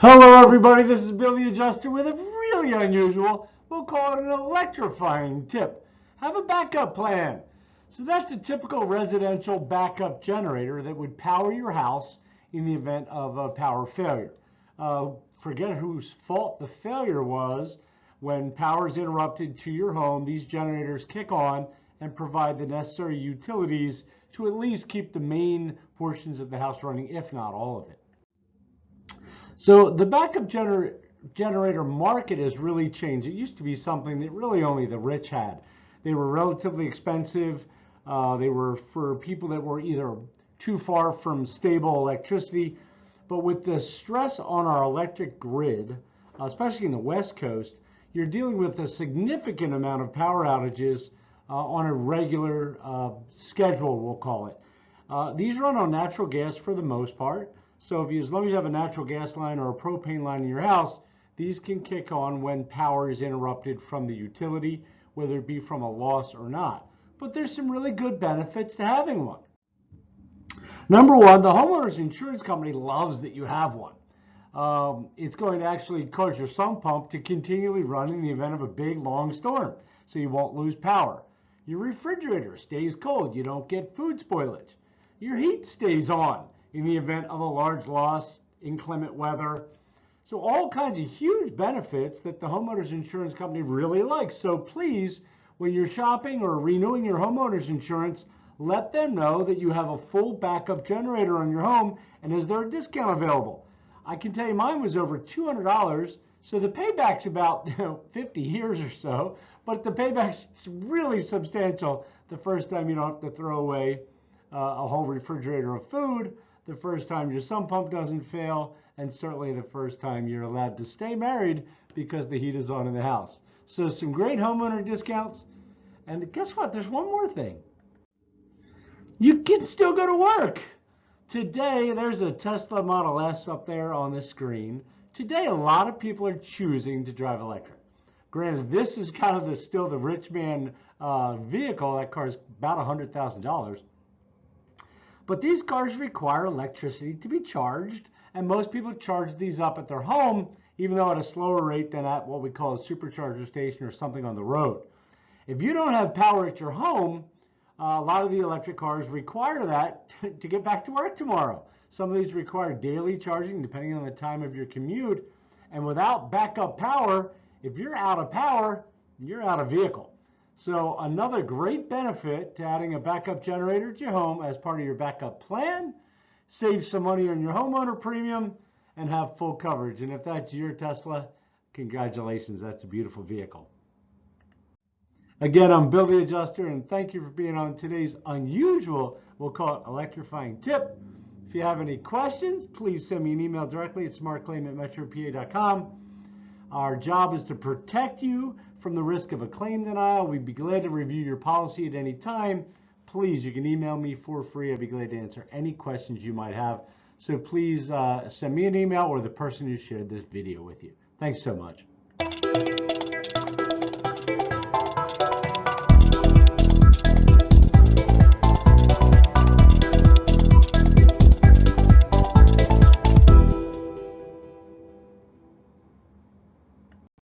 Hello everybody, this is Bill the Adjuster with a really unusual, we'll call it an electrifying tip. Have a backup plan. So that's a typical residential backup generator that would power your house in the event of a power failure. Forget whose fault the failure was. When power is interrupted to your home, these generators kick on and provide the necessary utilities to at least keep the main portions of the house running, if not all of it. So the backup generator market has really changed. It used to be something that really only the rich had. They were relatively expensive. They were for people that were either too far from stable electricity. But with the stress on our electric grid, especially in the West Coast, you're dealing with a significant amount of power outages on a regular schedule, we'll call it. These run on natural gas for the most part. So as long as you have a natural gas line or a propane line in your house, these can kick on when power is interrupted from the utility, whether it be from a loss or not. But there's some really good benefits to having one. Number one, the homeowner's insurance company loves that you have one. It's going to actually cause your sump pump to continually run in the event of a big, long storm, so you won't lose power. Your refrigerator stays cold. You don't get food spoilage. Your heat stays on in the event of a large loss, inclement weather. So all kinds of huge benefits that the homeowner's insurance company really likes. So please, when you're shopping or renewing your homeowner's insurance, let them know that you have a full backup generator on your home and is there a discount available. I can tell you mine was over $200, so the payback's about 50 years or so, but the payback's really substantial the first time you don't have to throw away a whole refrigerator of food, the first time your sump pump doesn't fail, and certainly the first time you're allowed to stay married because the heat is on in the house. So some great homeowner discounts. And guess what? There's one more thing. You can still go to work. Today, there's a Tesla Model S up there on the screen. Today, a lot of people are choosing to drive electric. Granted, this is kind of still the rich man vehicle. That car is about $100,000. But these cars require electricity to be charged, and most people charge these up at their home, even though at a slower rate than at what we call a supercharger station or something on the road. If you don't have power at your home, a lot of the electric cars require that to get back to work tomorrow. Some of these require daily charging depending on the time of your commute. And without backup power, if you're out of power, you're out of vehicle. So another great benefit to adding a backup generator to your home as part of your backup plan, save some money on your homeowner premium, and have full coverage. And if that's your Tesla, congratulations, that's a beautiful vehicle. Again, I'm Bill the Adjuster, and thank you for being on today's unusual, we'll call it electrifying tip. If you have any questions, please send me an email directly at smartclaim@metropa.com. Our job is to protect you from the risk of a claim denial. We'd be glad to review your policy at any time. Please, you can email me for free. I'd be glad to answer any questions you might have. So please send me an email or the person who shared this video with you. Thanks so much.